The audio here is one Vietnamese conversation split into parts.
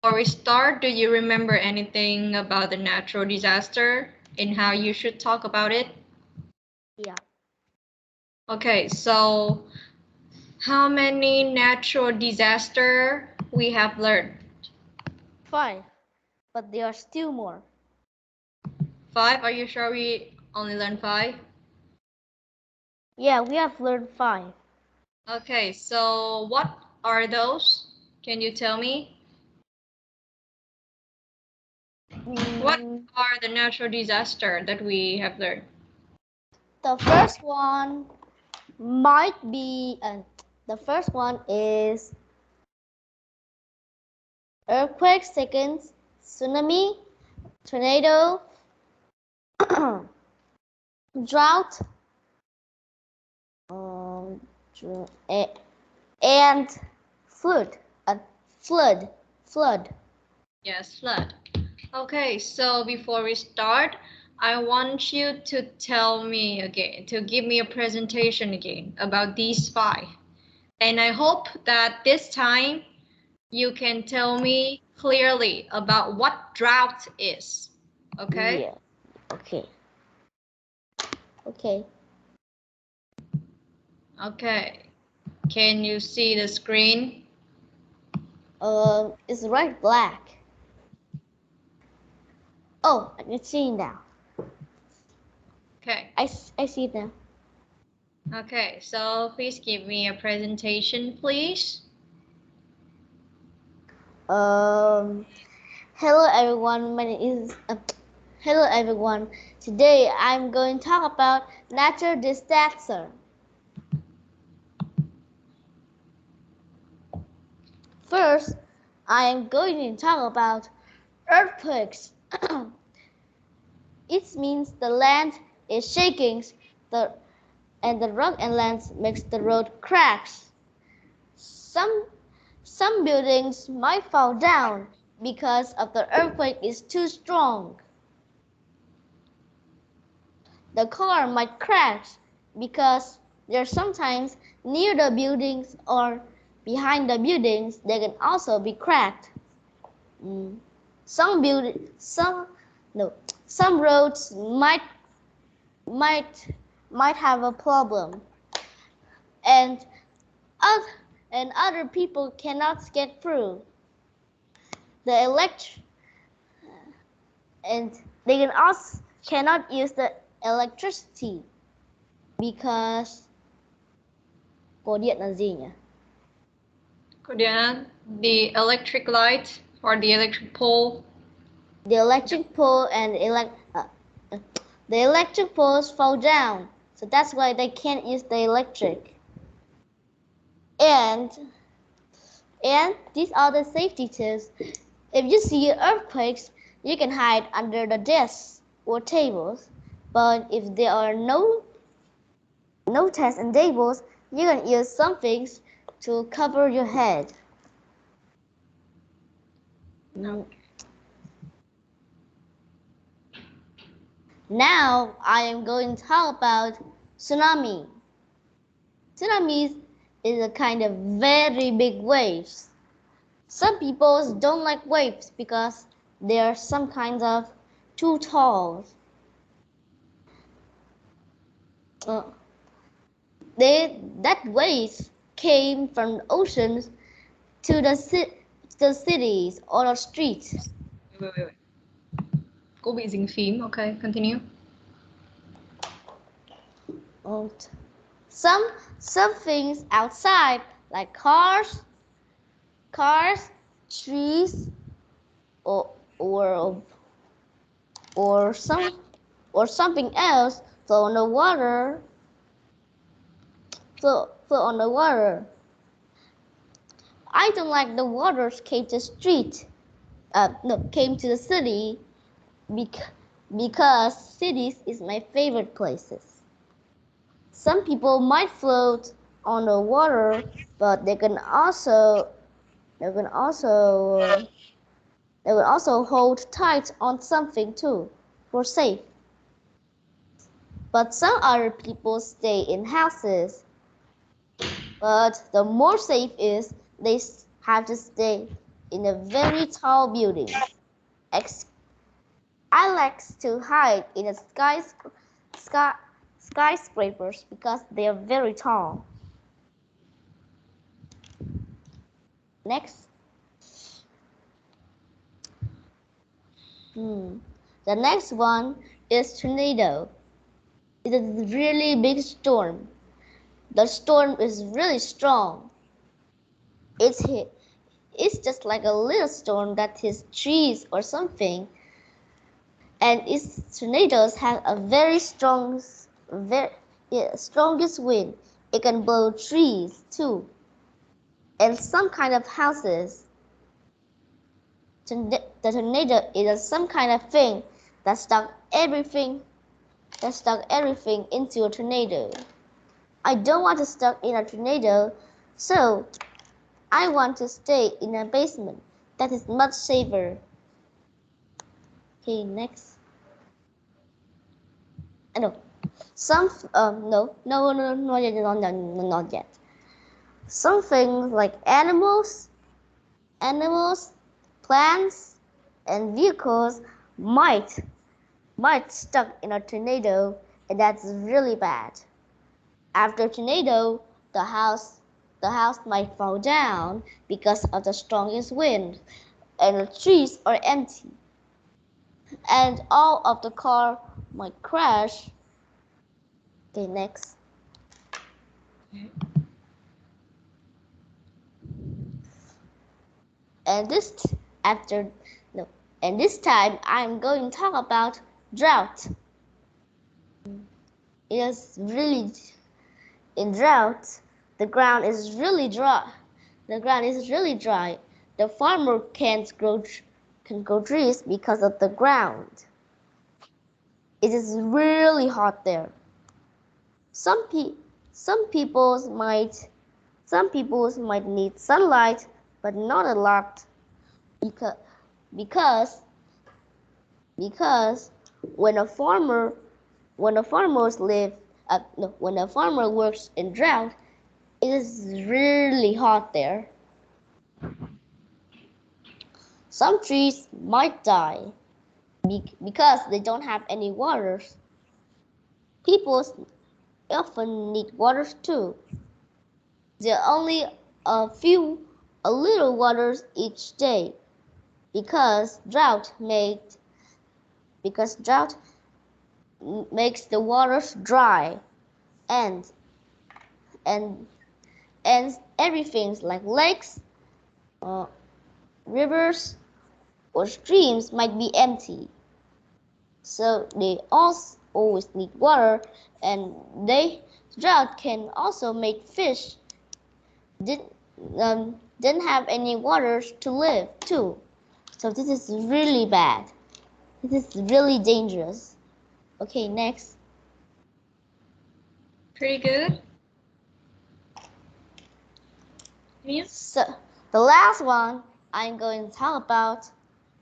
Before we start, do you remember anything about the natural disaster and how you should talk about it? Yeah. Okay, so how many natural disaster we have learned? 5. But there are still more. 5? Are you sure we only learned 5? Yeah, we have learned 5. Okay, so what are those? Can you tell me? What are the natural disaster that we have learned? The first one might be, the first one is earthquake, seconds, tsunami, tornado, drought, um, and flood, flood, flood. Yes, flood. Okay, so before we start, I want you to tell me again, to give me a presentation again about these 5. And I hope that this time you can tell me clearly about what drought is. Okay? Yeah. Okay. Okay. Okay. Can you see the screen? It's right black. Oh, I can see now. Okay. I see it now. Okay, so please give me a presentation, please. Um, Hello everyone. My name is Hello everyone. Today I'm going to talk about natural disaster. First, I am going to talk about earthquakes. It means the land is shaking, and the rock and land makes the road cracks. Some buildings might fall down because of the earthquake is too strong. The car might crash because they're sometimes near the buildings or behind the buildings. They can also be cracked. Mm. Some build some no some roads might might have a problem, and other and other people cannot get through. The elect and they can also cannot use the electricity because cổ điện là gì nhỉ? Korean, the electric light or the electric pole. The electric pole and the electric poles fall down, so that's why they can't use the electric. And these are the safety tips. If you see earthquakes, you can hide under the desks or tables. But if there are no desks and tables, you can use some things to cover your head. Okay. Now I am going to talk about tsunami. Tsunamis is a kind of very big waves. Some people don't like waves because they are some kinds of too tall. That waves came from the oceans to the cities or the streets. Wait. Cô bị dính phím. Okay, continue. Some things outside like cars, trees, or or or something else float on the water. Float on the water. I don't like the waters came to the street. Came to the city because cities is my favorite places. Some people might float on the water, but they can also hold tight on something too, for safe. But some other people stay in houses. But the more safe is they have to stay in a very tall building. I like to hide in a skyscrapers because they are very tall. Next. The next one is tornado. It is a really big storm. The storm is really strong. It's just like a little storm that hits trees or something. And its tornadoes have a very strongest wind. It can blow trees too, and some kind of houses. The tornado is some kind of thing that stuck everything into a tornado. I don't want to stuck in a tornado, so I want to stay in a basement. That is much safer. Okay, next. No, not yet. Some things like animals, plants, and vehicles might stuck in a tornado, and that's really bad. After a tornado, the house might fall down because of the strongest wind, and the trees are empty, and all of the car might crash. Okay, next. And this time I'm going to talk about drought. It is really in drought. The ground is really dry. The farmer can't grow trees because of the ground. It is really hot there. Some peoples might need sunlight, but not a lot, because when a farmer when a farmer works in drought, it is really hot there. Some trees might die because they don't have any water. People often need water too. There are only a little waters each day because drought makes the waters dry, and and everything like lakes, rivers, or streams might be empty. So they also always need water, and drought can also make fish didn't have any water to live too. So this is really bad. This is really dangerous. Okay, next. Pretty good. Yeah. So the last one I'm going to talk about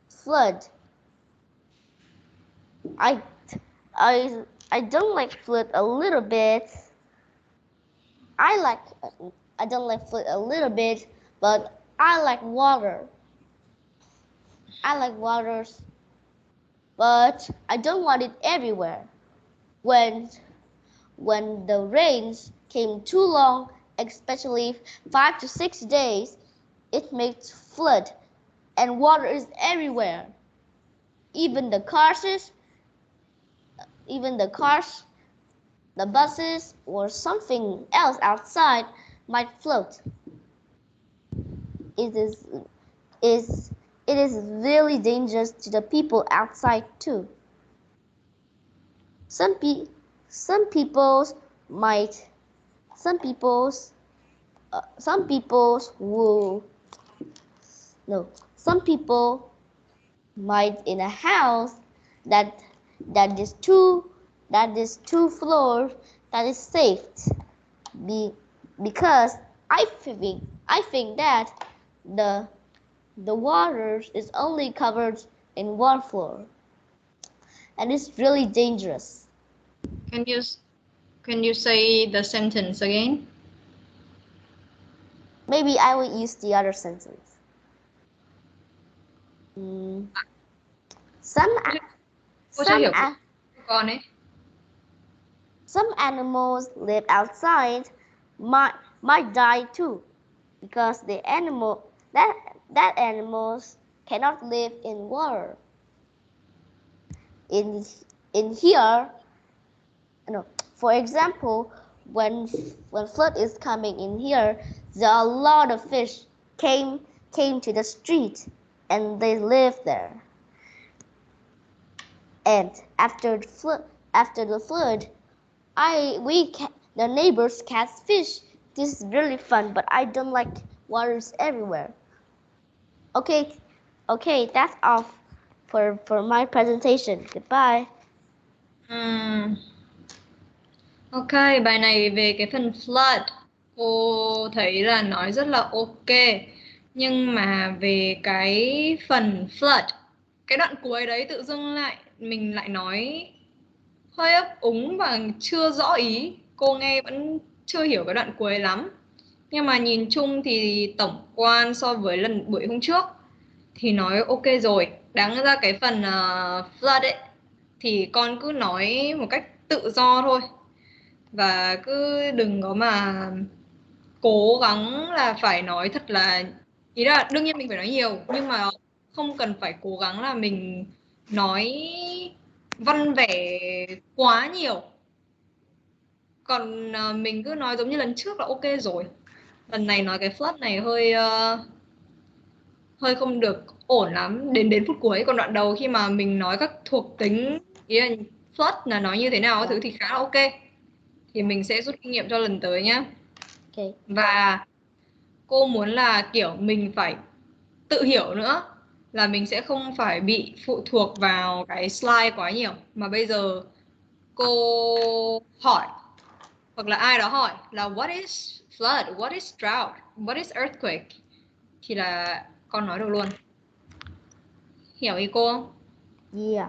flood. I don't like flood a little bit. I don't like flood a little bit, but I like water. I like waters, but I don't want it everywhere. When the rains came too long, especially 5 to 6 days, it makes flood, and water is everywhere. Even the cars, the buses, or something else outside might float. It is really dangerous to the people outside too. Some people might in a house that is two floors that is safe, because I think that the water is only covered in one floor, and it's really dangerous. Can you say the sentence again? Maybe I will use the other sentence. Some Cô chưa some hiểu con ấy. some animals live outside might die too, because that animals cannot live in water. In here, for example, when flood is coming in here, there are a lot of fish came to the street and they live there. And after the flood, the neighbors catch fish. This is really fun, but I don't like waters everywhere. Okay, that's all for my presentation. Goodbye. Ok, bài này về cái phần flood cô thấy là nói rất là ok. Nhưng mà về cái phần flood, cái đoạn cuối đấy tự dưng mình lại nói hơi ấp úng và chưa rõ ý. Cô nghe vẫn chưa hiểu cái đoạn cuối lắm. Nhưng mà nhìn chung thì tổng quan so với buổi hôm trước thì nói ok rồi. Đáng ra cái phần flood ấy thì con cứ nói một cách tự do thôi. Và cứ đừng có mà cố gắng là phải nói thật là, ý là đương nhiên mình phải nói nhiều, nhưng mà không cần phải cố gắng là mình nói văn vẻ quá nhiều. Còn mình cứ nói giống như lần trước là ok rồi. Lần này nói cái flood này hơi không được ổn lắm đến phút cuối. Còn đoạn đầu khi mà mình nói các thuộc tính, ý là flood là nói như thế nào thứ thì khá là ok. Thì mình sẽ rút kinh nghiệm cho lần tới nhé. Okay. Và cô muốn là kiểu mình phải tự hiểu nữa, là mình sẽ không phải bị phụ thuộc vào cái slide quá nhiều, mà bây giờ cô hỏi hoặc là ai đó hỏi là what is flood, what is drought, what is earthquake, thì là con nói được luôn. Hiểu ý cô không? Yeah.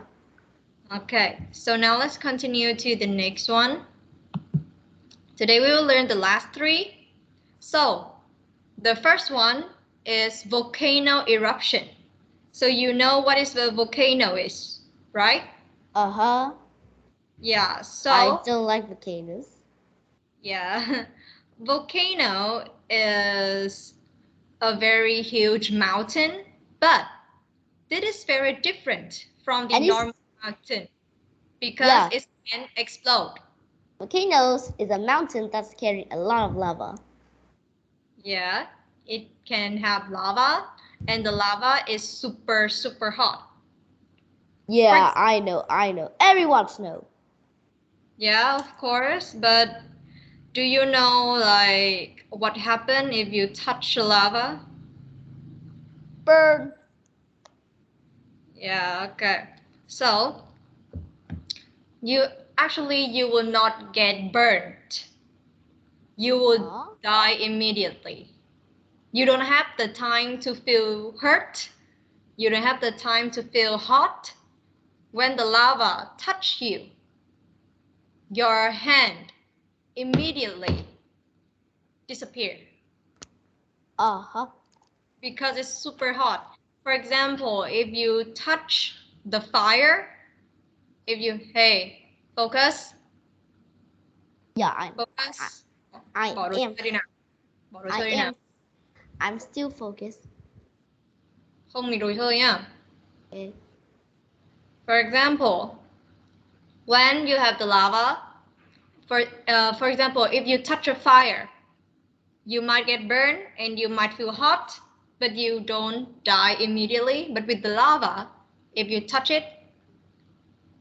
Okay, so now let's continue to the next one. Today we will learn the last three. So the first one is volcano eruption. So you know what is the volcano is, right? Uh-huh. Yeah, so I don't like volcanoes. yeah. Volcano is a very huge mountain, but it is very different from the normal mountain because it can explode. Volcanoes is a mountain that's carrying a lot of lava. Yeah, it can have lava, and the lava is super, super hot. Yeah, I know. Everyone's know. Yeah, of course, but do you know like what happened if you touch lava? Burn. Yeah, okay. So you will not get burnt. You will die immediately. You don't have the time to feel hurt. You don't have the time to feel hot. When the lava touch you, your hand immediately disappear. Uh-huh. Because it's super hot. For example, if you touch the fire, hey, focus. Yeah, I know. Focus. I am. Bỏ đồ chơi đi nào. I'm still focused. Không nghịch đồ chơi nhá. Okay. For example, when you have the lava, for example, if you touch a fire, you might get burned and you might feel hot, but you don't die immediately. But with the lava, if you touch it,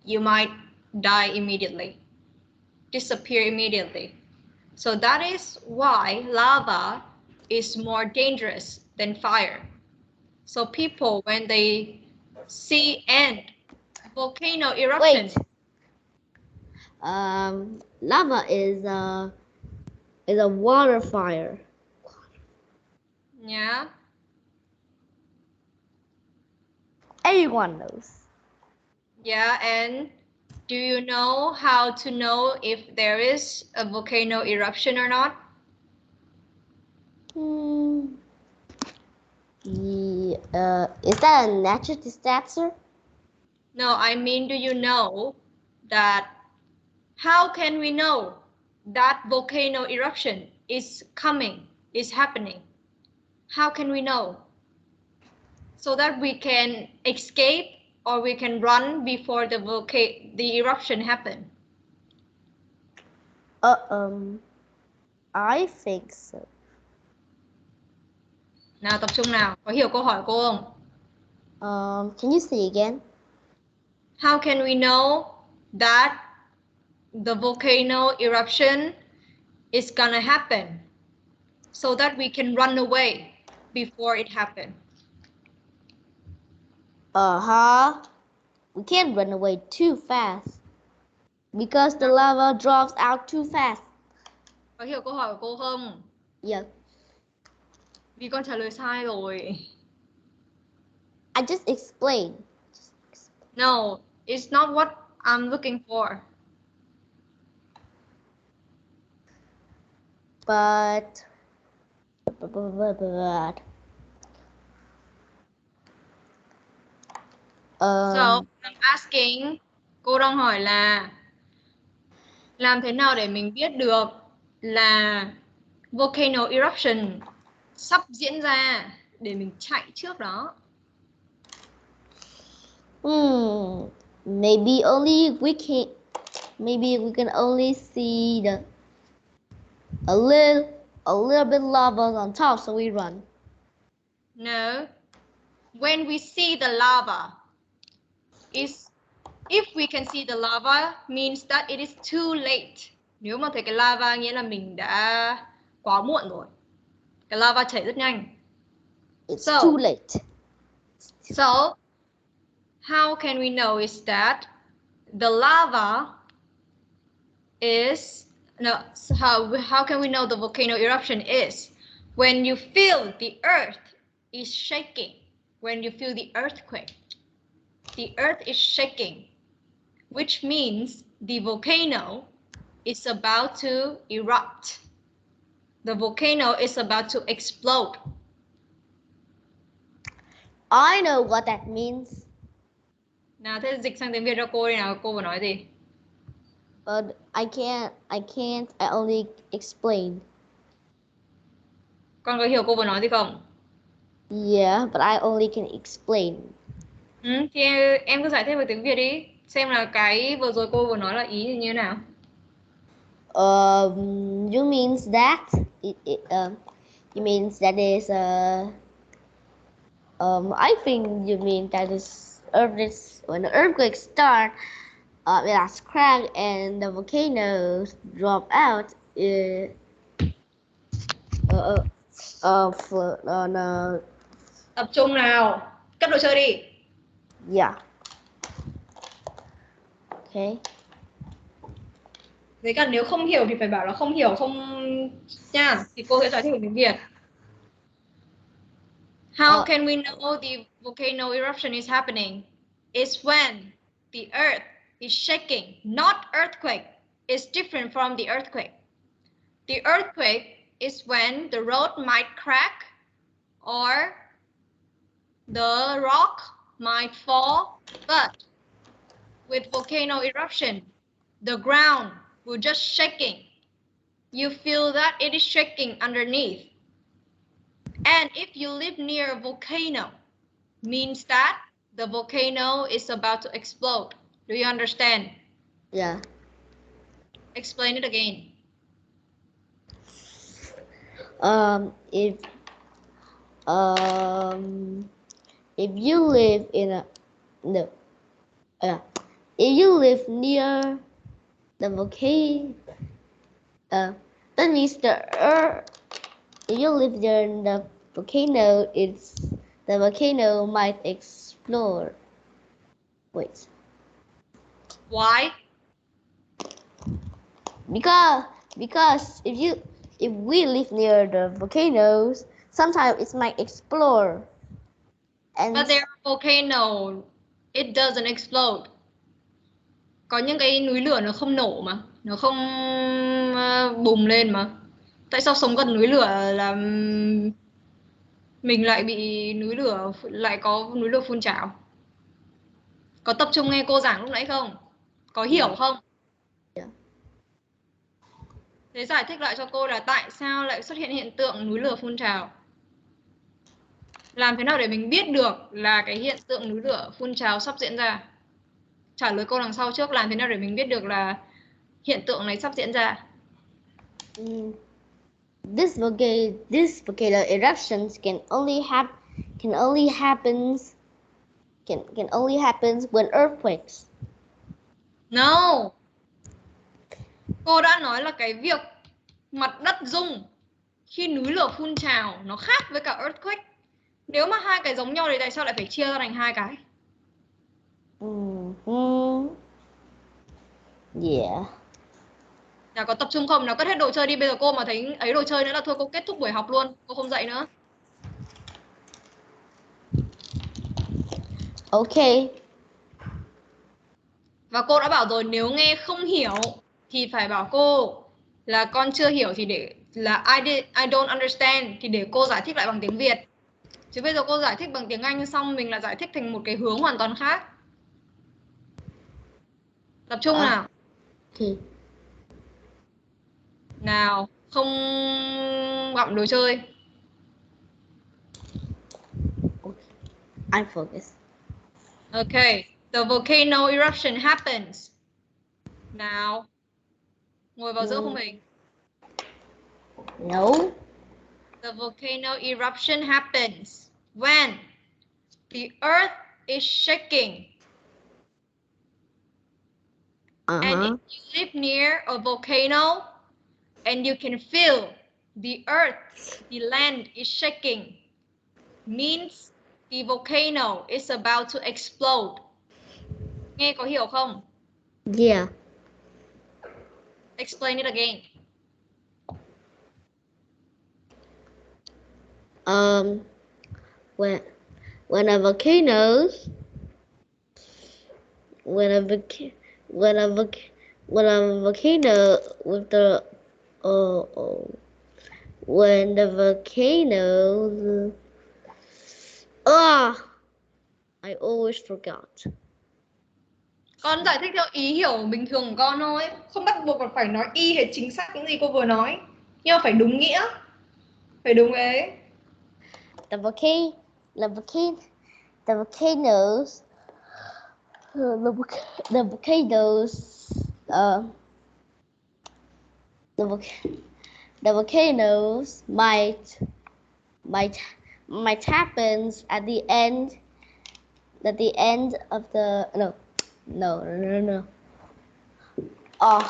you might die immediately, disappear immediately. So that is why lava is more dangerous than fire. So people, when they see an volcano eruption. Wait. Lava is a water fire. Yeah. Everyone knows. Yeah, and do you know how to know if there is a volcano eruption or not? Is that a natural disaster? No, I mean, do you know that how can we know that volcano eruption is coming, is happening? How can we know? So that we can escape or we can run before the eruption happen. I think so. Nào tập trung nào, có hiểu câu hỏi cô không? Can you say again? How can we know that the volcano eruption is gonna happen so that we can run away before it happens? We can't run away too fast because the lava drops out too fast. Có hiểu câu hỏi của cô không? Yeah. Vì con trả lời sai rồi. I just explained. No, it's not what I'm looking for. But So, I'm asking, cô đang hỏi là làm thế nào để mình biết được là volcano eruption sắp diễn ra để mình chạy trước đó. Maybe we can only see a little bit lava on top, so we run. No. When we see the lava, if we can see the lava means that it is too late. Nếu mà thấy cái lava nghĩa là mình đã quá muộn rồi. Cái lava chảy rất nhanh. It's too late. So, how can we know is that the lava is how can we know the volcano eruption is when you feel the earth is shaking, when you feel the earthquake. The earth is shaking, which means the volcano is about to erupt. The volcano is about to explode. I know what that means. Nào, thế dịch sang tiếng Việt cho cô đi nào, cô vừa nói gì? But I can't, I only explain. Con có hiểu cô vừa nói gì không? Yeah, but I only can explain. Thì em cứ giải thích bằng tiếng Việt đi, xem là cái vừa rồi cô vừa nói là ý như thế nào. You means that you means that is I think you mean that is when the earthquake start, it has cracked and the volcanoes drop out. Tập trung nào, cất đồ chơi đi. Yeah. Okay. Với cả nếu không hiểu thì phải bảo là không hiểu không nha, thì cô sẽ giải thích bằng tiếng Việt. How can we know the volcano eruption is happening? It's when the earth is shaking, not earthquake. It's different from the earthquake. The earthquake is when the road might crack or the rock might fall, but with volcano eruption, the ground will just shaking. You feel that it is shaking underneath. And if you live near a volcano, means that the volcano is about to explode. Do you understand? Yeah. Explain it again. If you live in a if you live near the volcano, that means if you live near the volcano, the volcano might explode. Wait. Why? Because if we live near the volcanoes, sometimes it might explode. But there are volcano, it doesn't explode. Có những cái núi lửa nó không nổ mà, nó không bùng lên mà. Tại sao sống gần núi lửa là mình lại bị núi lửa, lại có núi lửa phun trào. Có tập trung nghe cô giảng lúc nãy không? Có hiểu không? Yeah. Thế giải thích lại cho cô là tại sao lại xuất hiện hiện tượng núi lửa phun trào. Làm thế nào để mình biết được là cái hiện tượng núi lửa phun trào sắp diễn ra? Trả lời câu đằng sau trước, làm thế nào để mình biết được là hiện tượng này sắp diễn ra? This volcano eruptions can only happens when earthquakes. No. Cô đã nói là cái việc mặt đất rung khi núi lửa phun trào nó khác với cả earthquake. Nếu mà hai cái giống nhau thì tại sao lại phải chia ra thành hai cái? Yeah. Nào có tập trung không? Nào cất hết đồ chơi đi. Bây giờ cô mà thấy ấy đồ chơi nữa là thôi cô kết thúc buổi học luôn. Cô không dạy nữa. Ok. Và cô đã bảo rồi, nếu nghe không hiểu thì phải bảo cô là con chưa hiểu, thì để là I don't understand thì để cô giải thích lại bằng tiếng Việt. Chứ bây giờ cô giải thích bằng tiếng Anh xong mình lại giải thích thành một cái hướng hoàn toàn khác. Tập trung nào. Okay. Nào, không gặm đồ chơi. I focus. Okay, the volcano eruption happens. Nào, ngồi vào giữa không mình. No. The volcano eruption happens when the earth is shaking. And if you live near a volcano and you can feel the earth, the land is shaking, means the volcano is about to explode. Nghe có hiểu không? Yeah. Explain it again. When a volcano with the when the volcano I always forgot. Con giải thích theo ý hiểu bình thường của con thôi, không bắt buộc phải nói y hay chính xác những gì cô vừa nói, nhưng mà phải đúng nghĩa, phải đúng ấy. The volcanoes the volcanoes the volcanoes might happens at the end of the no. Oh,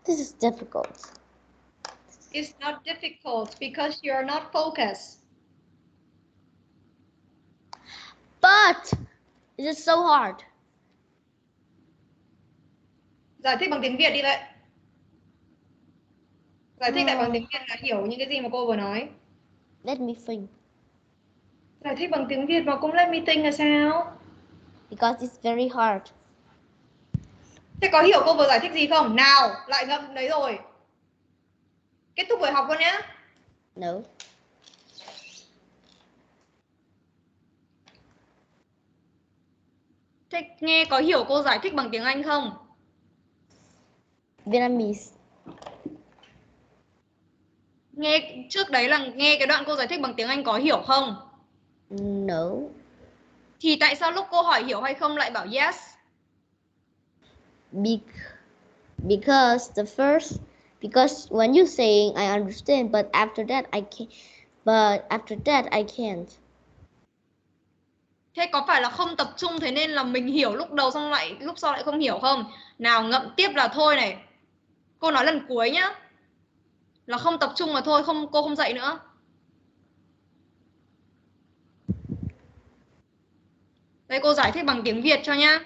this is difficult. It's not difficult because you're not focused. But it is so hard. Giải thích bằng tiếng Việt đi vậy. Giải thích lại bằng tiếng Việt là hiểu những cái gì mà cô vừa nói. Let me think. Giải thích bằng tiếng Việt mà cũng let me think là sao? Because it's very hard. Thế có hiểu cô vừa giải thích gì không? Nào, lại ngậm đấy rồi. Kết thúc buổi học luôn nhé. No. Thế nghe có hiểu cô giải thích bằng tiếng Anh không? Vietnamese. Nghe trước đấy là nghe cái đoạn cô giải thích bằng tiếng Anh có hiểu không? No. Thì tại sao lúc cô hỏi hiểu hay không lại bảo yes? Because when you saying I understand, but after that I can't. Thế có phải là không tập trung thế nên là mình hiểu lúc đầu xong lại lúc sau lại không hiểu không? Nào ngậm tiếp là thôi này. Cô nói lần cuối nhá. Là không tập trung mà thôi, cô không dạy nữa. Đây cô giải thích bằng tiếng Việt cho nhá.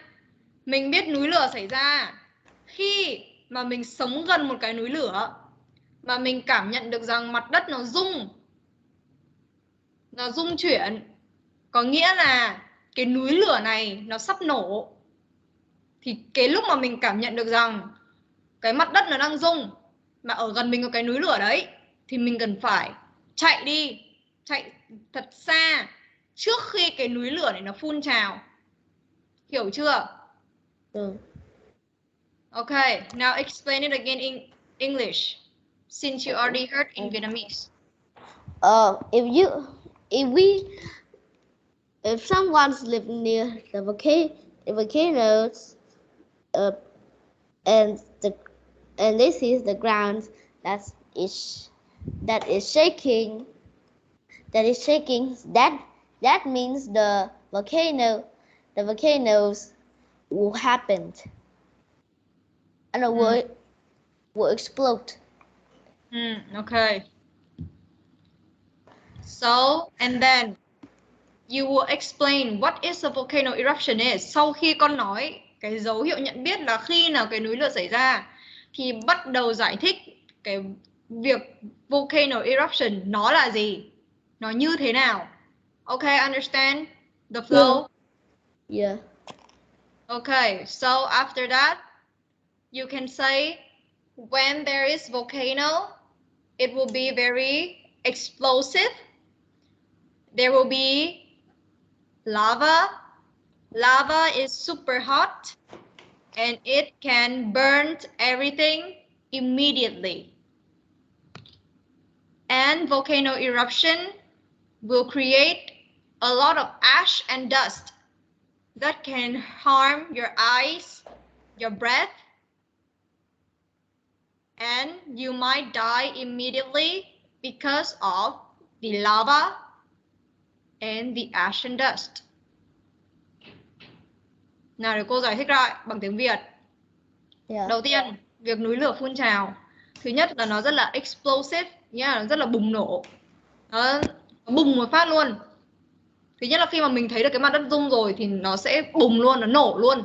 Mình biết núi lửa xảy ra khi mà mình sống gần một cái núi lửa mà mình cảm nhận được rằng mặt đất nó rung chuyển. Có nghĩa là cái núi lửa này nó sắp nổ. Thì cái lúc mà mình cảm nhận được rằng cái mặt đất nó đang rung mà ở gần mình có cái núi lửa đấy thì mình cần phải chạy thật xa trước khi cái núi lửa này nó phun trào. Hiểu chưa? Okay, now explain it again in English, since you already heard in Vietnamese. If someone's live near the volcanoes, and they see the ground that is shaking, that means the volcanoes will happen, and the will explode. Okay. So, and then you will explain what is a volcano eruption is. Sau khi con nói cái dấu hiệu nhận biết là khi nào cái núi lửa xảy ra, thì bắt đầu giải thích cái việc volcano eruption nó là gì, nó như thế nào. Okay, understand the flow? Yeah. Okay, so after that, you can say when there is volcano, it will be very explosive. There will be lava. Lava is super hot and it can burn everything immediately. And volcano eruption will create a lot of ash and dust that can harm your eyes, your breath, and you might die immediately because of the lava and the ash and dust. Nào để cô giải thích lại bằng tiếng Việt. Yeah. Đầu tiên, việc núi lửa phun trào, thứ nhất là nó rất là explosive, nghĩa là nó rất là bùng nổ. Nó bùng một phát luôn. Thứ nhất là khi mà mình thấy được cái mặt đất rung rồi thì nó sẽ bùng luôn, nó nổ luôn.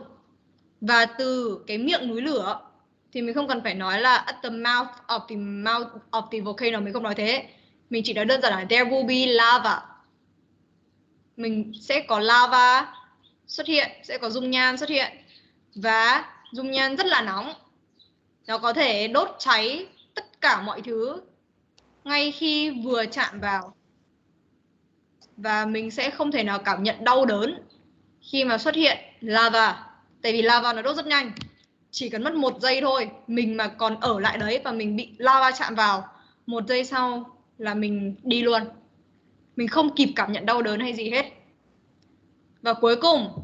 Và từ cái miệng núi lửa thì mình không cần phải nói là at the mouth of the volcano, mình không nói thế. Mình chỉ nói đơn giản là there will be lava. Mình sẽ có lava xuất hiện, sẽ có dung nham xuất hiện. Và dung nham rất là nóng. Nó có thể đốt cháy tất cả mọi thứ ngay khi vừa chạm vào. Và mình sẽ không thể nào cảm nhận đau đớn khi mà xuất hiện lava. Tại vì lava nó đốt rất nhanh. Chỉ cần mất 1 giây thôi, mình mà còn ở lại đấy và mình bị lava chạm vào, 1 giây sau là mình đi luôn. Mình không kịp cảm nhận đau đớn hay gì hết. Và cuối cùng,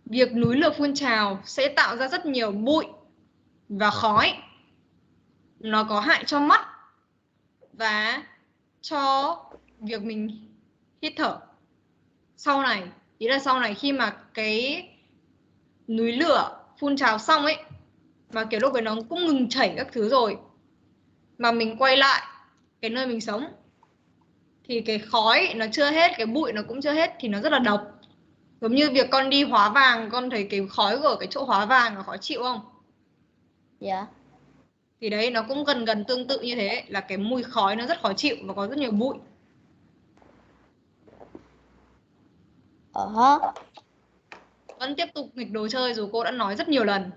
việc núi lửa phun trào sẽ tạo ra rất nhiều bụi và khói. Nó có hại cho mắt và cho việc mình hít thở. Sau này, ý là sau này khi mà cái núi lửa phun trào xong ấy, mà kiểu lúc đấy nó cũng ngừng chảy các thứ rồi, mà mình quay lại cái nơi mình sống thì cái khói nó chưa hết, cái bụi nó cũng chưa hết thì nó rất là độc. Giống như việc con đi hóa vàng, con thấy cái khói của cái chỗ hóa vàng là khó chịu không? Yeah. Thì đấy, nó cũng gần tương tự như thế, là cái mùi khói nó rất khó chịu và có rất nhiều bụi. Vẫn tiếp tục nghịch đồ chơi dù cô đã nói rất nhiều lần.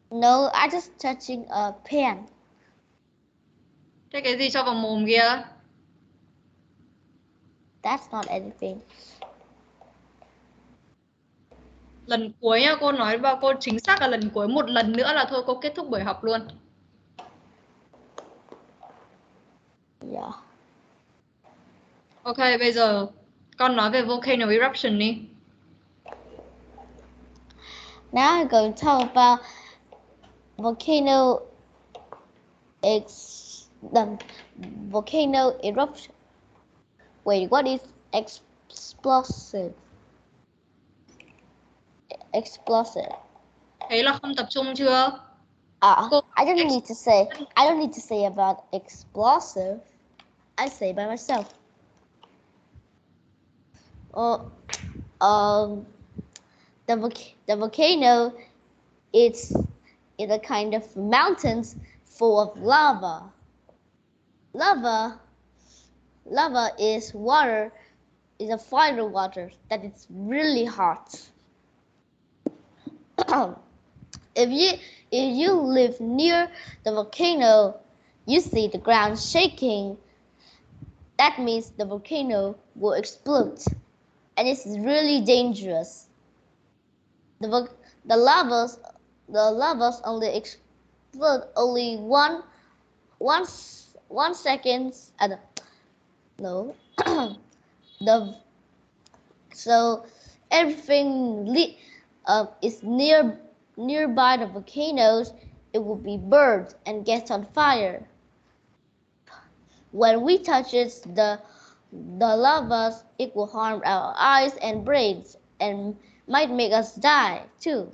No, I just touching a pen. Thế cái gì cho vào mồm kia? That's not anything. Lần cuối nha, cô nói vào cô chính xác là lần cuối, một lần nữa là thôi cô kết thúc buổi học luôn. Yeah. Ok, bây giờ con nói về volcano eruption đi. Now I'm going to talk about volcano eruption. Wait, what is explosive? Explosive. Thế là không tập trung chưa? I don't need to say about explosive. I say by myself. The volcano is a kind of mountains full of lava. Lava is water, is a fire water that is really hot. If you live near the volcano, you see the ground shaking that means the volcano will explode, and it's really dangerous. The lavas only explode only one second at no the so everything is nearby the volcanoes, it will be burned and get on fire. When we touch the lavas, it will harm our eyes and brains and might make us die too.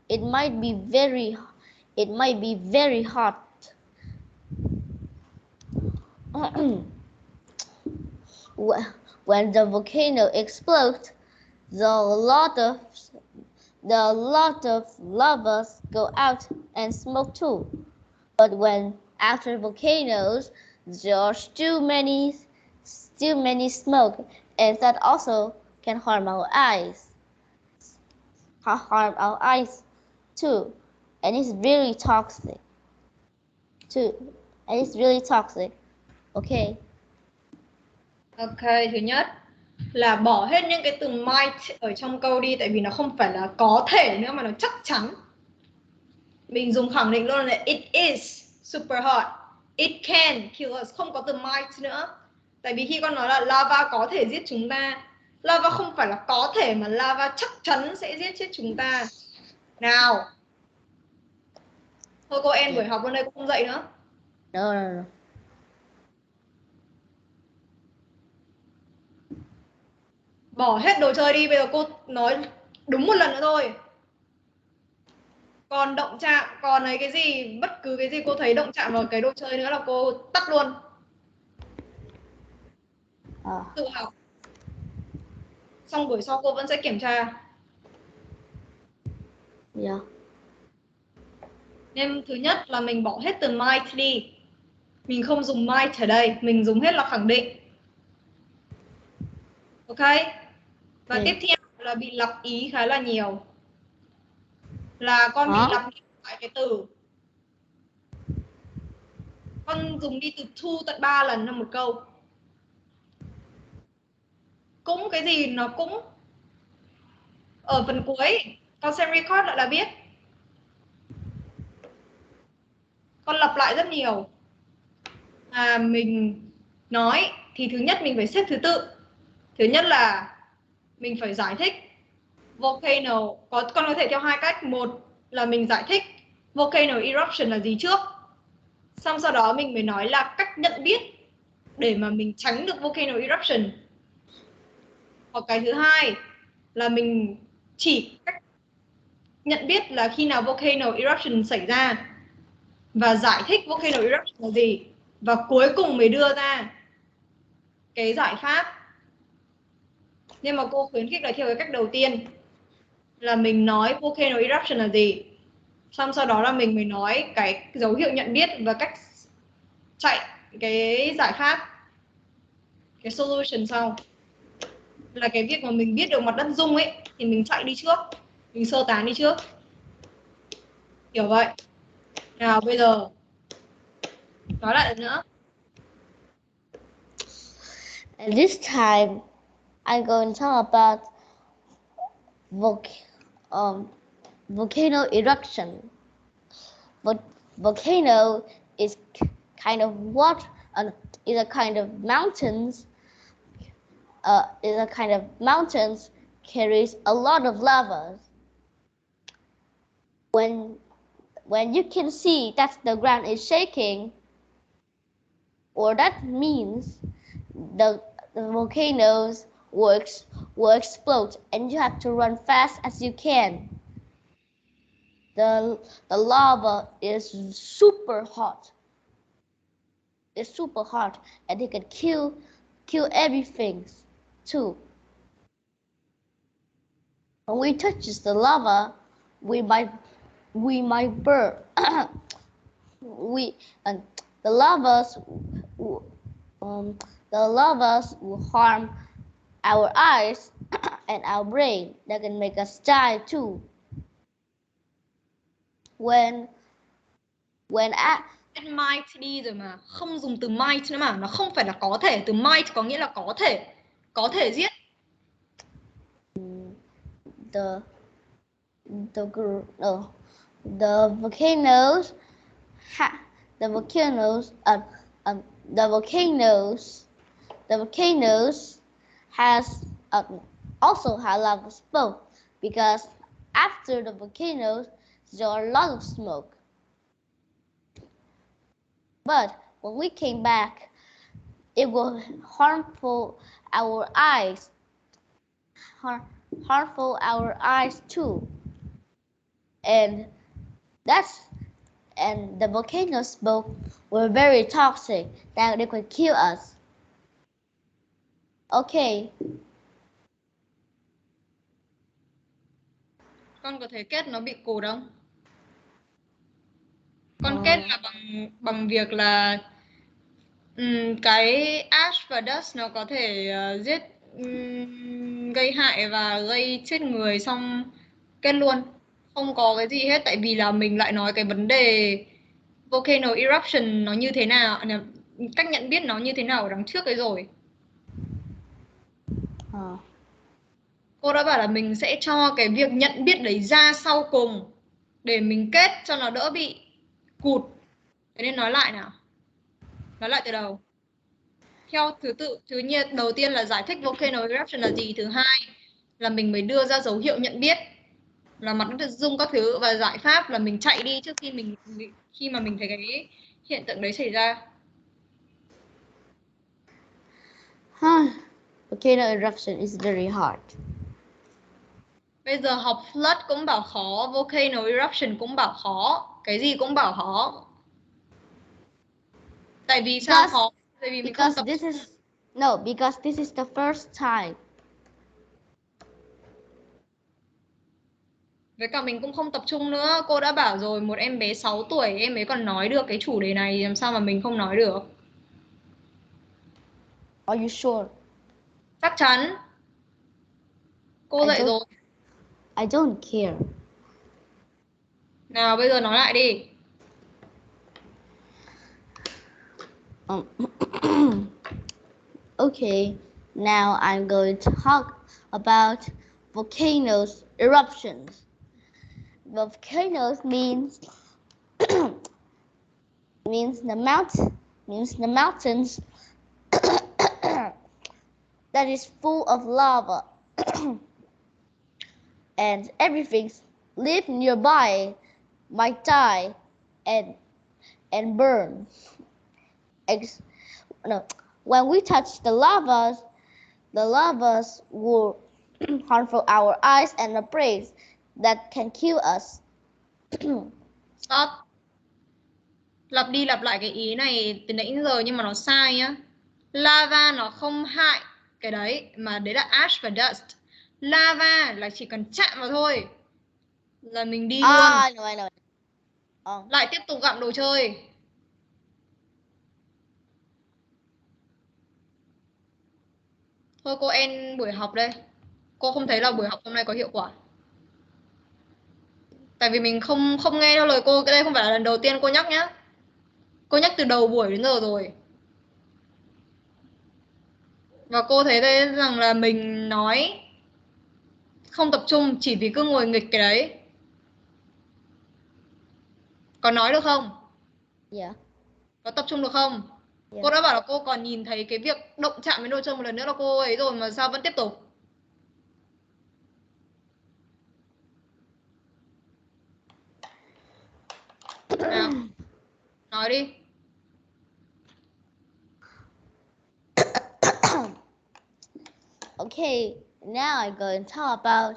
It might be very hot. When the volcano explodes, the lot of lavas go out and smoke too. But when after volcanoes, there are still many smoke, and that also can harm our eyes. Too, and it's really toxic. Okay. Ok, thứ nhất là bỏ hết những cái từ might ở trong câu đi, tại vì nó không phải là có thể nữa mà nó chắc chắn. Mình dùng khẳng định luôn là it is super hot, it can kill us, không có từ might nữa. Tại vì khi con nói là lava có thể giết chúng ta, lava không phải là có thể mà lava chắc chắn sẽ giết chết chúng ta. Nào. Thôi cô end buổi học luôn đây, cô không dạy nữa. No. Bỏ hết đồ chơi đi, bây giờ cô nói đúng một lần nữa thôi. Còn động chạm, còn ấy cái gì, bất cứ cái gì cô thấy động chạm vào cái đồ chơi nữa là cô tắt luôn. Tự học. Xong buổi sau cô vẫn sẽ kiểm tra. Yeah. Nên thứ nhất là mình bỏ hết từ might đi. Mình không dùng might ở đây, mình dùng hết là khẳng định. Ok? Và tiếp theo là bị lặp ý khá là nhiều. Là con bị lặp đi lại cái từ. Con dùng đi từ to tận 3 lần trong một câu. Cũng cái gì nó cũng. Ở phần cuối, con xem record lại là biết. Con lặp lại rất nhiều. Mình nói thì thứ nhất mình phải xếp thứ tự. Thứ nhất là mình phải giải thích volcano, con có thể theo hai cách. Một là mình giải thích volcano eruption là gì trước, xong sau đó mình mới nói là cách nhận biết để mà mình tránh được volcano eruption. Hoặc cái thứ hai là mình chỉ cách nhận biết là khi nào volcano eruption xảy ra và giải thích volcano eruption là gì, và cuối cùng mới đưa ra cái giải pháp. Nhưng mà cô khuyến khích là theo cái cách đầu tiên là mình nói volcano eruption là gì, xong sau đó là mình mới nói cái dấu hiệu nhận biết và cách chạy cái giải pháp, cái solution sau. Là cái việc mà mình biết được mặt đất rung ấy thì mình chạy đi trước, mình sơ tán đi trước, kiểu vậy. Nào bây giờ nói lại nữa. And this time I'm going to talk about volcano eruption. Volcano is kind of is a kind of mountains. Carries a lot of lava. When you can see that the ground is shaking, or that means the volcanoes will explode, and you have to run fast as you can. The lava is super hot. It's super hot, and it can kill everything too. When we touch the lava, we might burn. The lavas will harm our eyes and our brain. That can make us die too. When might đi rồi mà, không dùng từ might nữa mà, nó không phải là có thể. Từ might có nghĩa là có thể giết. The no, the volcanoes the volcanoes the volcanoes has also have a lot of smoke because after the volcanoes there are a lot of smoke. But when we came back, it will harmful our eyes, harmful our eyes too, and the volcano smoke were very toxic that they could kill us. Okay. Con có thấy kết nó bị cụt không? Con kết là bằng việc là cái ash và dust nó có thể giết gây hại và gây chết người, xong kết luôn. Không có cái gì hết, tại vì là mình lại nói cái vấn đề volcano eruption nó như thế nào, cách nhận biết nó như thế nào ở đằng trước ấy rồi. Cô đã bảo là mình sẽ cho cái việc nhận biết đấy ra sau cùng để mình kết cho nó đỡ bị cụt. Thế nên nói lại nào. Nói lại từ đầu. Theo thứ tự, đầu tiên là giải thích volcano eruption là gì, thứ hai là mình mới đưa ra dấu hiệu nhận biết là mặt đất rung các thứ, và giải pháp là mình chạy đi trước khi mà mình thấy cái hiện tượng đấy xảy ra. Volcano eruption is very hard. Bây giờ học flood cũng bảo khó, volcano eruption cũng bảo khó, cái gì cũng bảo khó. Tại vì sao khó? Tại vì mình không tập because this is the first time. Với cả mình cũng không tập trung nữa. Cô đã bảo rồi, một em bé 6 tuổi em ấy còn nói được cái chủ đề này, làm sao mà mình không nói được. Are you sure? Chắc chắn. Cô dạy rồi. I don't care. Nào bây giờ nói lại đi. Okay, now I'm going to talk about volcanoes eruptions. Volcanoes means the mountains that is full of lava and everything live nearby might die and burn. When we touch the lavas will harmful our eyes and the brains that can kill us. Stop. Lặp đi lặp lại cái ý này từ nãy đến giờ nhưng mà nó sai nhá. Lava nó không hại cái đấy, mà đấy là ash và dust. Lava là chỉ cần chạm vào thôi là mình đi luôn. I know. Lại tiếp tục gặm đồ chơi. Thôi cô end buổi học đây. Cô không thấy là buổi học hôm nay có hiệu quả. Tại vì mình không nghe theo lời cô. Cái đây không phải là lần đầu tiên cô nhắc nhá. Cô nhắc từ đầu buổi đến giờ rồi. Và cô thấy đây rằng là mình nói không tập trung chỉ vì cứ ngồi nghịch cái đấy. Có nói được không? Yeah. Có tập trung được không? Yeah. Cô đã bảo là cô còn nhìn thấy cái việc động chạm với đồ chơi một lần nữa là cô ấy rồi mà sao vẫn tiếp tục? Nào, nói đi. Okay, now I'm going to talk about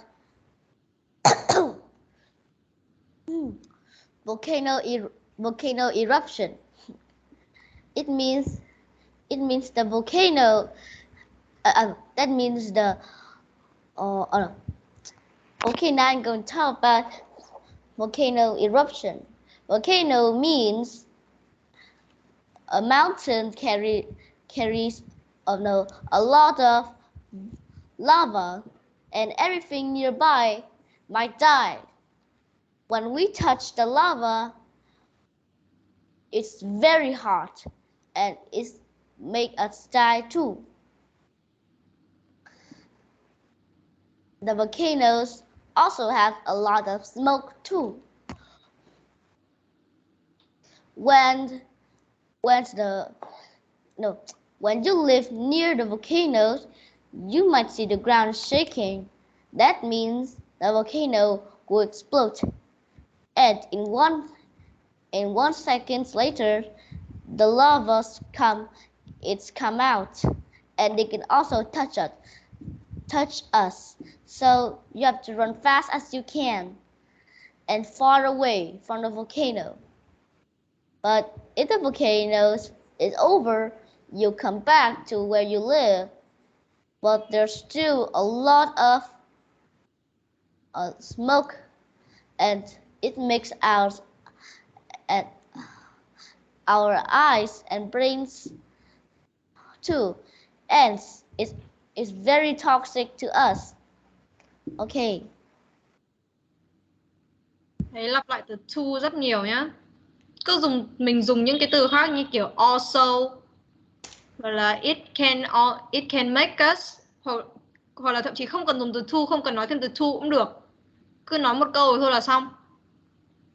volcano eruption. It means the volcano. That means the. Okay, now I'm going to talk about volcano eruption. Volcano means a mountain carries a lot of lava, and everything nearby might die. When we touch the lava, It's very hot, and it make us die too. The volcanoes also have a lot of smoke too. When when the no when you live near the volcanoes, you might see the ground shaking. That means the volcano will explode. And in 1 second later, the lavas come out, and they can also touch us. So you have to run fast as you can and far away from the volcano. But if the volcano is over, you come back to where you live. But there's still a lot of smoke, and it makes and our eyes and brains too, and it's very toxic to us. Okay. Đấy, lặp lại từ to rất nhiều nhá. Mình dùng những cái từ khác như kiểu also, hoặc là it can make us, hoặc là thậm chí không cần dùng từ to, không cần nói thêm từ to cũng được. Cứ nói một câu thôi là xong.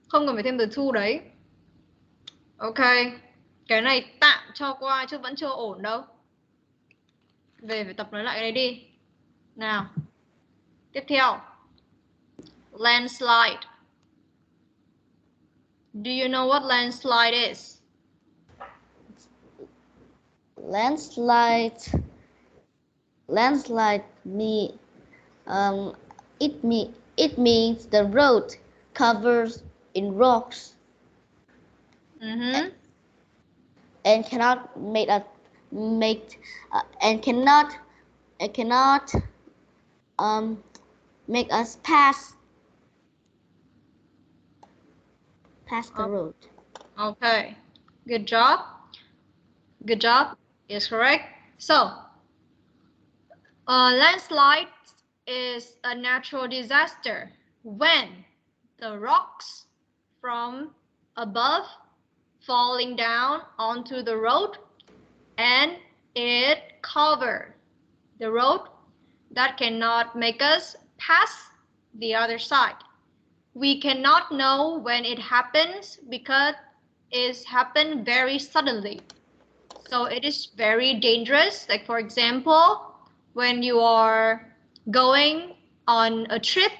Không cần phải thêm từ to đấy. Ok. Cái này tạm cho qua chứ vẫn chưa ổn đâu. Về phải tập nói lại cái đấy đi. Nào. Tiếp theo. Landslide. Do you know what landslide is? Landslide it means the road covers in rocks. And cannot make make us pass the road. Okay, good job. Good job is correct. So, landslide is a natural disaster when the rocks from above falling down onto the road and it covered the road that cannot make us pass the other side. We cannot know when it happens because it happened very suddenly. So it is very dangerous. Like for example, when you are going on a trip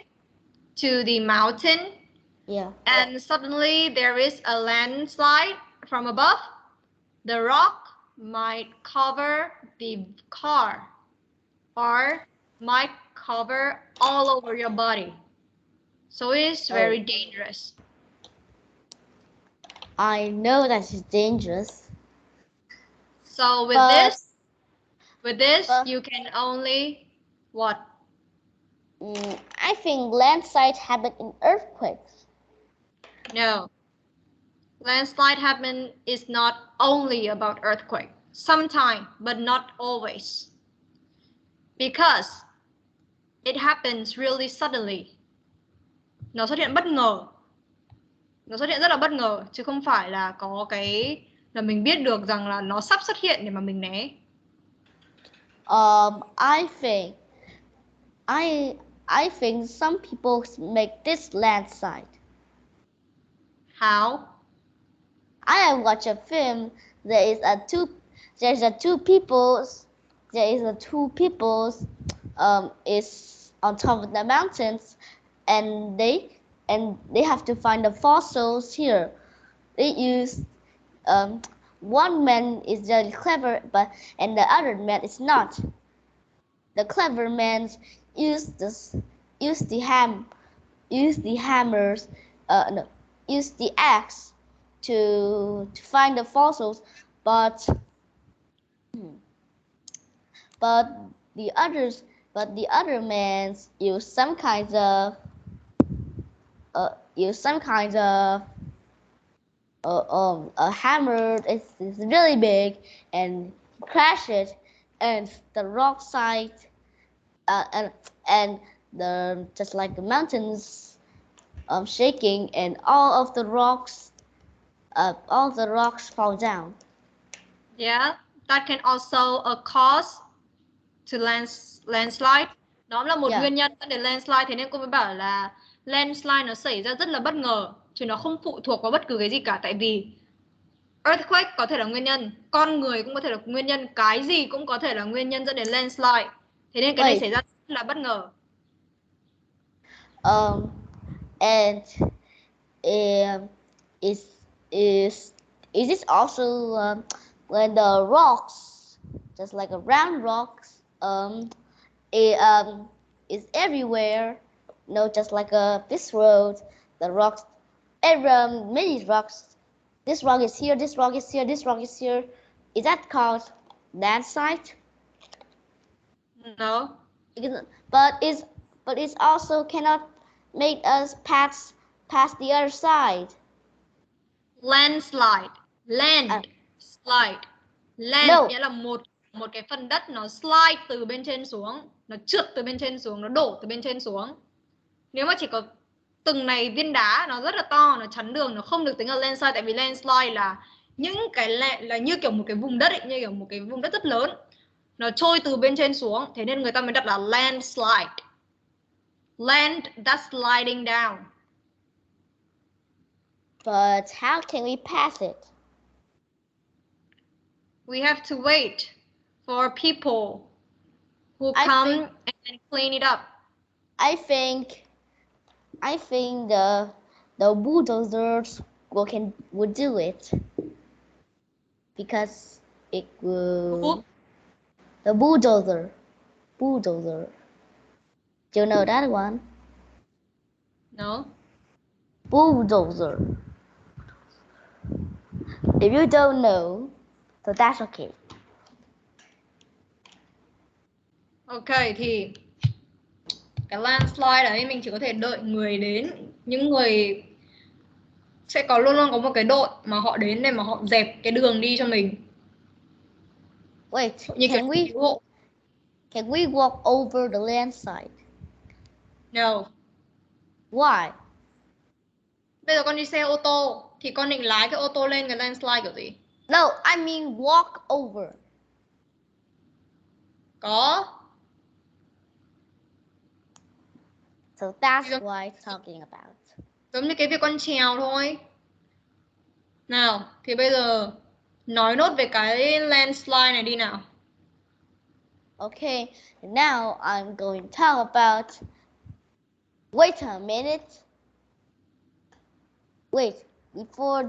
to the mountain, and suddenly there is a landslide from above, the rock might cover the car or might cover all over your body. So it is very dangerous. I know that is dangerous. So with this, you can only what? I think landslides happen in earthquakes. No. Landslide happen is not only about earthquake. Sometimes, but not always. Because it happens really suddenly. Nó xuất hiện bất ngờ. Nó xuất hiện rất là bất ngờ, chứ không phải là có cái là mình biết được rằng là nó sắp xuất hiện để mà mình né. I think some people make this landslide. How? I have watched a film. There is a two peoples is on top of the mountains, and they have to find the fossils here. They use one man is really clever, and the other man is not. The clever man use the axe to find the fossils, but the other man use some kinds of a hammer. It's really big and crash it, and the rock side and the just like the mountains shaking, and all of the rocks all the rocks fall down. Yeah, that can also cause to landslide. Đó là một nguyên nhân dẫn đến landslide, thế nên cô mới bảo là landslide nó xảy ra rất là bất ngờ, chứ nó không phụ thuộc vào bất cứ cái gì cả. Tại vì earthquake có thể là nguyên nhân, con người cũng có thể là nguyên nhân, cái gì cũng có thể là nguyên nhân dẫn đến landslide. Thế nên cái này xảy ra rất là bất ngờ. And is it also when the rocks, just like a round rocks, is everywhere? No, just like this road, the rocks, many rocks. This rock is here. This rock is here. This rock is here. Is that called landslide? No. But it's also cannot make us pass the other side. Landslide. Land. Slide. Land nghĩa là một cái phần đất nó slide từ bên trên xuống, nó trượt từ bên trên xuống, nó đổ từ bên trên xuống. Nếu mà chỉ có từng này viên đá nó rất là to, nó chắn đường, nó không được tính là landslide. Tại vì landslide là những cái là như kiểu một cái vùng đất ấy, như kiểu một cái vùng đất rất lớn, nó trôi từ bên trên xuống, thế nên người ta mới đặt là landslide. Land that's sliding down. But how can we pass it? We have to wait for people who come and clean it up. I think the bulldozers would do it, because it will. The bulldozer. Do you know that one? No. Bulldozer. If you don't know, so that's okay. Ok, thì cái landslide đấy mình chỉ có thể đợi người đến, những người sẽ luôn luôn có một cái đội mà họ đến để mà họ dẹp cái đường đi cho mình. Wait, can we walk over the landslide? No. Why? Bây giờ con đi xe ô tô thì con định lái cái ô tô lên cái landslide kiểu gì? No, I mean walk over. Có. So that's what I'm talking about. Giống như cái việc con trèo thôi. Nào, thì bây giờ nói nốt về cái landslide này đi nào. Okay, now I'm going to talk about. Wait a minute. Wait, before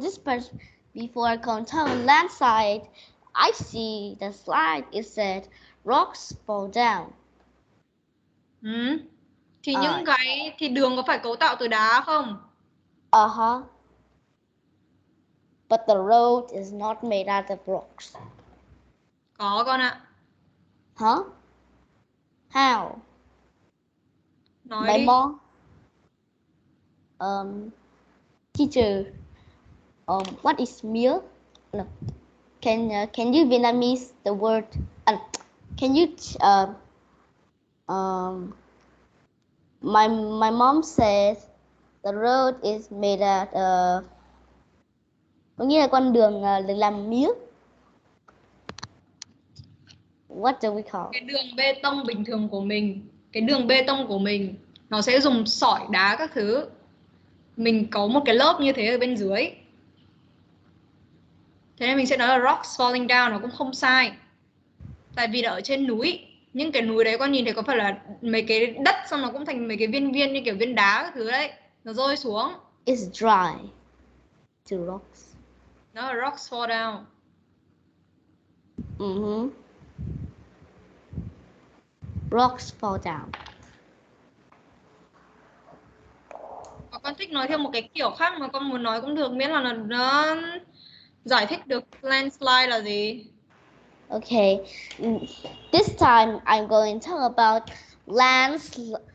I can tell landslide, I see the slide. It said rocks fall down. Thì những thì đường có phải cấu tạo từ đá không? But the road is not made out of rocks. Có con ạ. Huh? How? Nói đi. Mom. Teacher. What is milk? No. Can you Vietnamese the word? Can you? My mom says the road is made out of. Có nghĩa là con đường được làm mía. What do we call? Cái đường bê tông bình thường của mình, cái đường bê tông của mình nó sẽ dùng sỏi đá các thứ. Mình có một cái lớp như thế ở bên dưới. Thế nên mình sẽ nói là rocks falling down, nó cũng không sai. Tại vì là ở trên núi, những cái núi đấy con nhìn thấy có phải là mấy cái đất xong nó cũng thành mấy cái viên như kiểu viên đá các thứ đấy, nó rơi xuống. It's dry to rocks. No, rocks fall down. Rocks fall down. Và con thích nói thêm một cái kiểu khác mà con muốn nói cũng được, miễn là nó giải thích được landslide là gì. Okay, this time I'm going to talk about landslide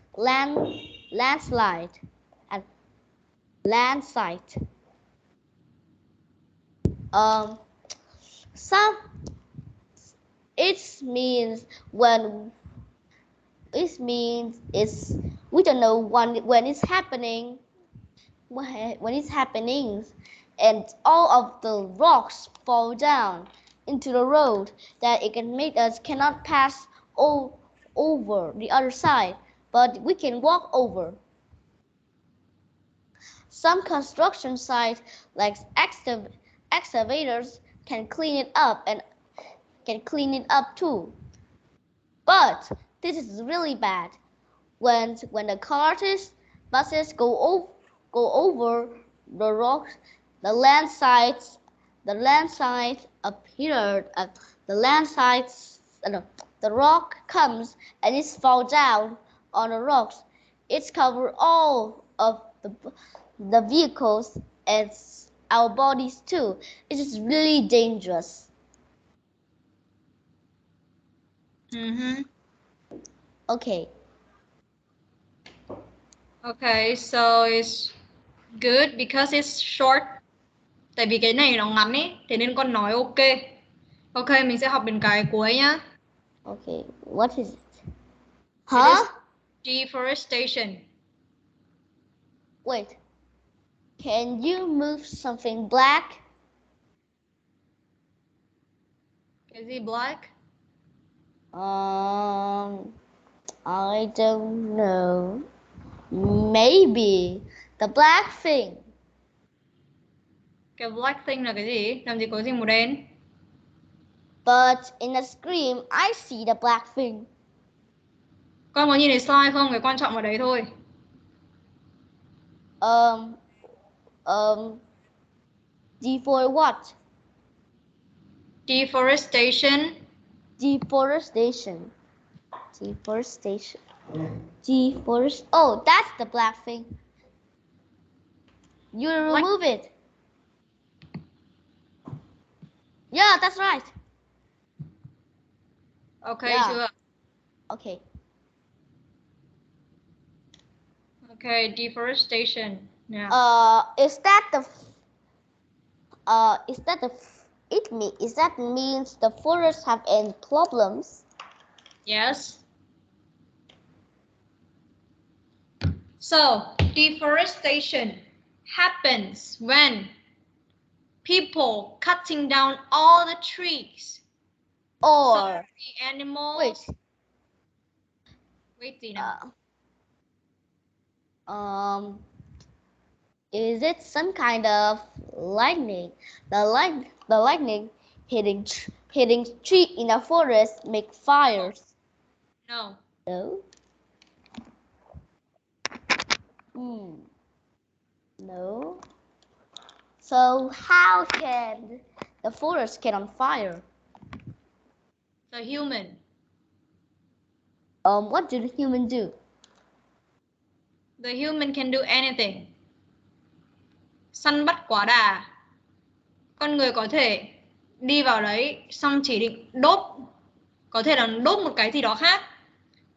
and landsite. We don't know when it's happening. and all of the rocks fall down into the road that it can make us cannot pass over the other side, but we can walk over. Some construction sites, like excavators, can clean it up and can clean it up too. But this is really bad. When the cars, buses go over the rocks, the landslides appeared. The rock comes and it falls down on the rocks. It's covered all of the vehicles and our bodies too. It is really dangerous. Okay. Okay, so it's good because it's short. Tại vì cái này nó ngắn ấy, thế nên con nói ok. Ok, mình sẽ học đến cái cuối nhá. Okay, what is it? Huh? It is deforestation. Wait. Can you move something black? Cái gì black? I don't know. Maybe the black thing. Cái black thing là cái gì? Làm gì có gì màu đen? But in the screen, I see the black thing. Con có nhìn thấy slide không? Cái quan trọng ở đấy thôi. Deforestation what? Deforestation. Deforestation. Oh, that's the black thing. You remove it. Yeah, that's right. Okay, chưa? Okay. Okay, deforestation. Yeah. Is that means the forests have any problems? Yes. So, deforestation happens when people cutting down all the trees. Or so the animals. Wait, Tina. Is it some kind of lightning? The lightning hitting tree in a forest make fires. No. No. No. So how can the forest get on fire? The human. What do the human do? The human can do anything. Săn bắt quá đà. Con người có thể đi vào đấy xong chỉ định đốt, có thể là đốt một cái gì đó khác,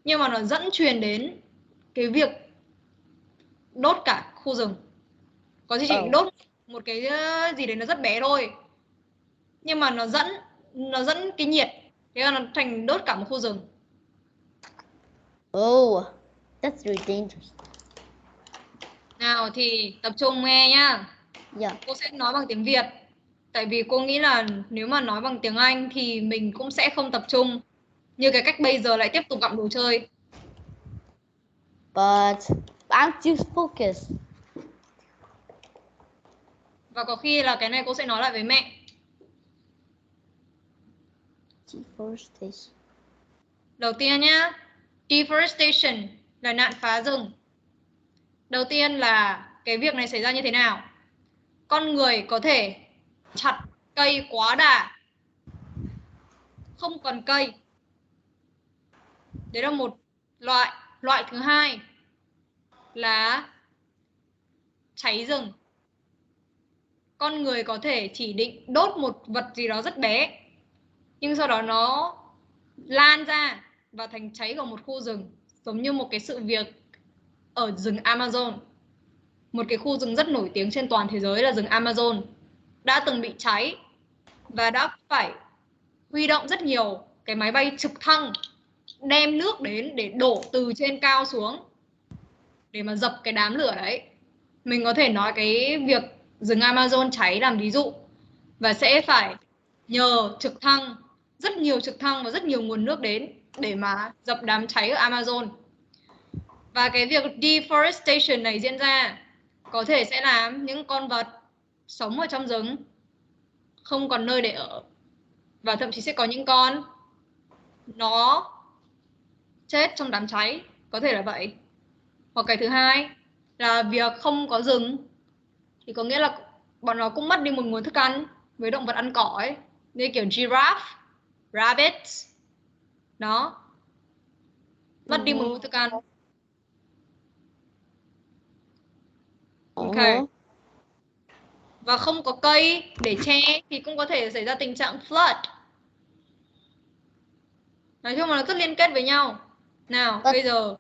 nhưng mà nó dẫn truyền đến cái việc đốt cả khu rừng. Có thể chỉ định đốt một cái gì đấy nó rất bé thôi, nhưng mà nó dẫn cái nhiệt, thế là nó thành đốt cả một khu rừng. Oh, that's really dangerous. Nào thì tập trung nghe nhá. Yeah. Cô sẽ nói bằng tiếng Việt. Tại vì cô nghĩ là nếu mà nói bằng tiếng Anh thì mình cũng sẽ không tập trung như cái cách bây giờ lại tiếp tục gặm đồ chơi. But I'm too focused. Và có khi là cái này cô sẽ nói lại với mẹ. Deforestation. Đầu tiên nhá, deforestation là nạn phá rừng. Đầu tiên là cái việc này xảy ra như thế nào? Con người có thể chặt cây quá đà, không còn cây. Đấy là một loại. Loại thứ hai là cháy rừng. Con người có thể chỉ định đốt một vật gì đó rất bé, nhưng sau đó nó lan ra và thành cháy của một khu rừng, giống như một cái sự việc ở rừng Amazon. Một cái khu rừng rất nổi tiếng trên toàn thế giới là rừng Amazon đã từng bị cháy và đã phải huy động rất nhiều cái máy bay trực thăng đem nước đến để đổ từ trên cao xuống để mà dập cái đám lửa đấy. Mình có thể nói cái việc rừng Amazon cháy làm ví dụ, và sẽ phải nhờ trực thăng, rất nhiều trực thăng và rất nhiều nguồn nước đến để mà dập đám cháy ở Amazon. Và cái việc deforestation này diễn ra có thể sẽ làm những con vật sống ở trong rừng không còn nơi để ở, và thậm chí sẽ có những con nó chết trong đám cháy, có thể là vậy. Hoặc cái thứ hai là việc không có rừng thì có nghĩa là bọn nó cũng mất đi một nguồn thức ăn với động vật ăn cỏ ấy, như kiểu giraffe, rabbit, đó, mất đi một nguồn thức ăn. Ok. Và không có cây để che thì cũng có thể xảy ra tình trạng flood. Nói chung là nó rất liên kết với nhau. Nào, bây giờ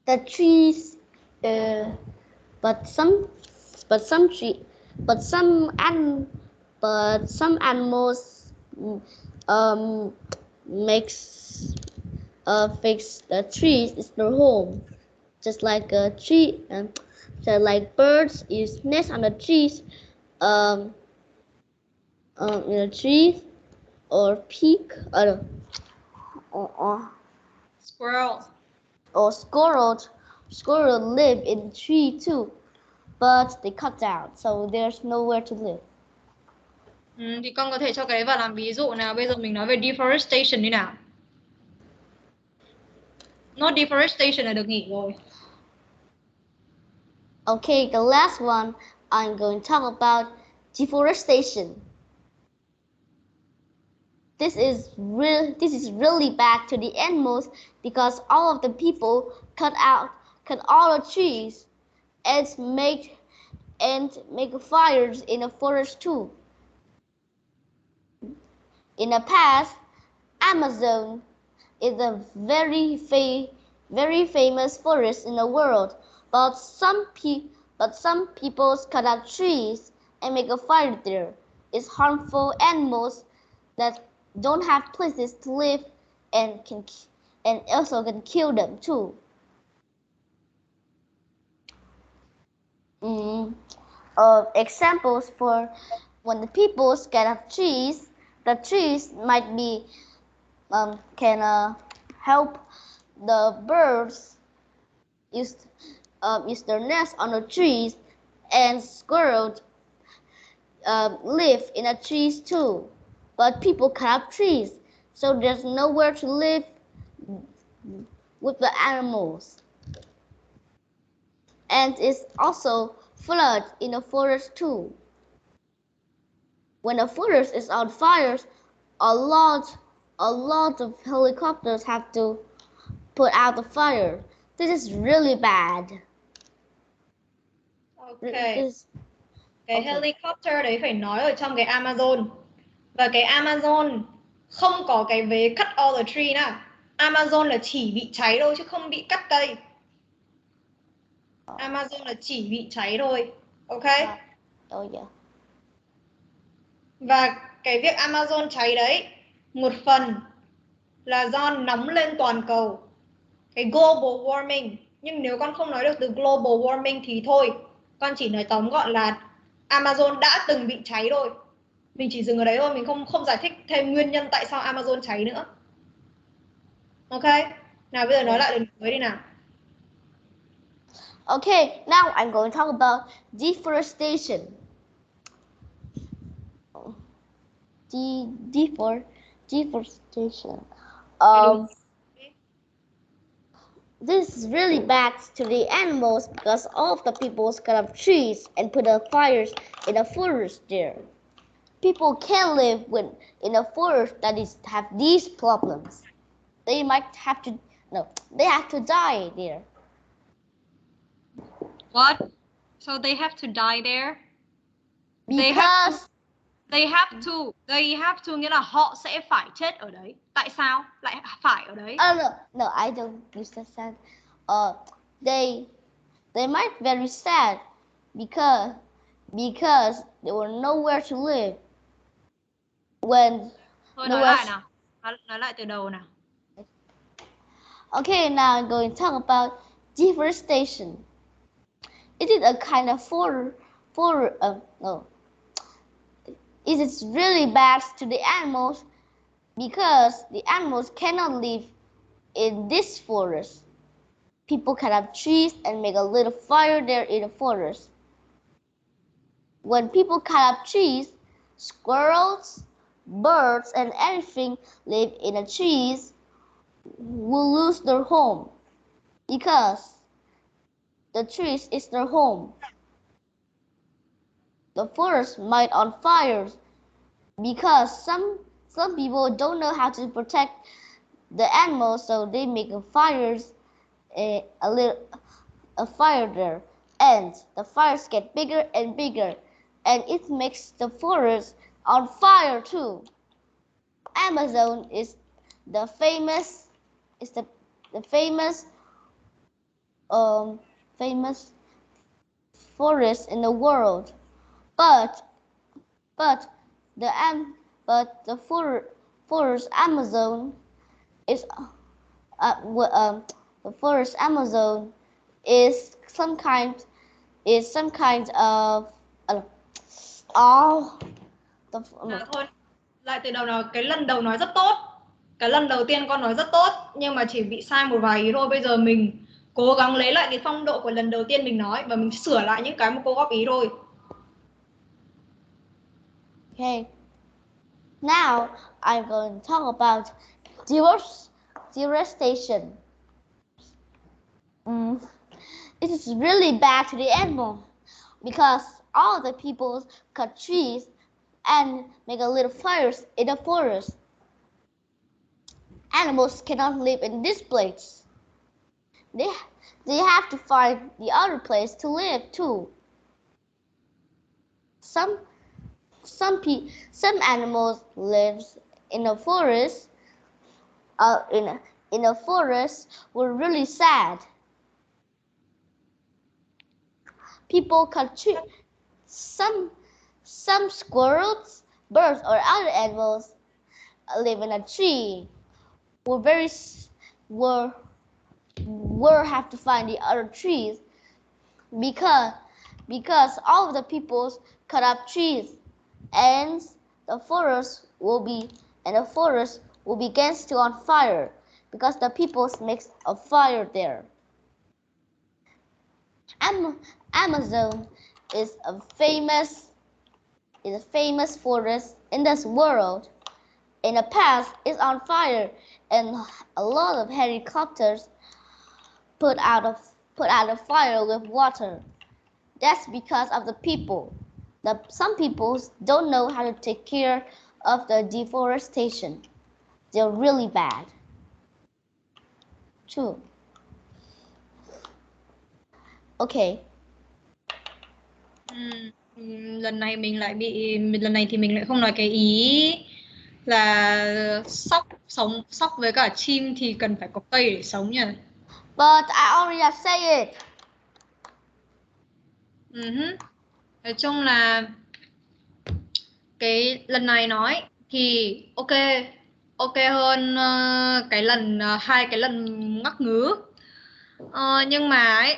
the trees, but some animals makes fix the trees is their home, just like a tree, just like birds is nest on the trees, in a tree, or pig, or squirrel. or squirrel live in tree too, but they cut down, so there's nowhere to live. Thì con có thể cho cái đấy vào làm ví dụ nào. Bây giờ mình nói về deforestation đi nào. Not deforestation là được nghỉ rồi. Okay, the last one I'm going to talk about deforestation. This is really bad to the animals because all of the people cut all the trees and make fires in the forest too. In the past, Amazon is a very famous forest in the world, but some people cut out trees and make a fire there. It's harmful animals that don't have places to live and also can kill them too. Examples for when the people cut out trees, the trees might be can help the birds use their nest on the trees, and squirrels live in the trees too. But people cut up trees, so there's nowhere to live with the animals. And it's also flood in the forest too. When the forest is on fire, a lot of helicopters have to put out the fire. This is really bad. Okay. Cái helicopter đấy phải nói ở trong cái Amazon. Và cái Amazon không có cái vế cut all the tree nào. Amazon là chỉ bị cháy thôi chứ không bị cắt cây. Amazon là chỉ bị cháy thôi. Ok? Oh yeah. Và cái việc Amazon cháy đấy, một phần là do nóng lên toàn cầu, cái global warming. Nhưng nếu con không nói được từ global warming thì thôi, con chỉ nói tóm gọn là Amazon đã từng bị cháy rồi. Mình chỉ dừng ở đấy thôi, mình không giải thích thêm nguyên nhân tại sao Amazon cháy nữa. Ok, nào bây giờ nói lại lần cuối đi nào. Okay, now I'm going to talk about deforestation. Deforestation. This is really bad to the animals because all of the people cut up trees and put the fires in the forest there. People can't live in a forest that have these problems. They have to die there. What? So they have to die there? Because they have to nghĩa là họ sẽ phải chết ở đấy. Tại sao lại phải ở đấy? No, I don't use that sad. They might very sad because there were nowhere to live. Thôi nói lại nào. Nói lại từ đầu nào. Okay, now I'm going to talk about deforestation. It is a kind of no. It is really bad to the animals because the animals cannot live in this forest. People cut up trees and make a little fire there in the forest. When people cut up trees, squirrels, birds, and everything live in the trees will lose their home because the trees is their home. The forest might on fire because some people don't know how to protect the animals, so they make a fire there, and the fires get bigger and bigger, and it makes the forest on fire too. Amazon is the famous famous forest in the world, but but the forest Amazon is the forest Amazon is some kind of thôi, lại từ đầu nào. Cái lần đầu nói rất tốt, cái lần đầu tiên con nói rất tốt, nhưng mà chỉ bị sai một vài ý thôi. Bây giờ mình cố gắng lấy lại cái phong độ của lần đầu tiên mình nói và mình sửa lại những cái mà cô góp ý thôi. Okay. Now I'm going to talk about deforestation. It is really bad to the animal because all the people cut trees and make a little fires in the forest. Animals cannot live in this place. They have to find the other place to live too. Some animals live in a forest. In a forest were really sad. People cut trees. Some squirrels, birds, or other animals live in a tree. Have to find the other trees because all of the people cut up trees, and the forest will begin to on fire because the people makes a fire there. Amazon is a famous forest in this world. In the past, it's on fire, and a lot of helicopters put out a fire with water. That's because of the people. Some people don't know how to take care of the deforestation. They're really bad. True. Okay. Lần này thì mình lại không nói cái ý là sóc với cả chim thì cần phải có cây để sống nha. But I already have said it. Nói chung là cái lần này nói thì ok hơn hai cái lần ngắc ngứ. Nhưng mà ấy,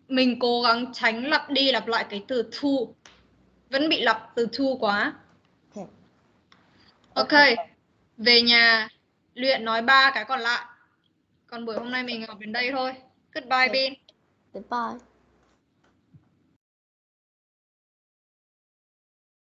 mình cố gắng tránh lặp đi lặp lại cái từ to. Vẫn bị lặp từ to quá. Ok. Về nhà luyện nói 3 cái còn lại. Còn buổi hôm nay mình học đến đây thôi. Goodbye, Bin. Goodbye.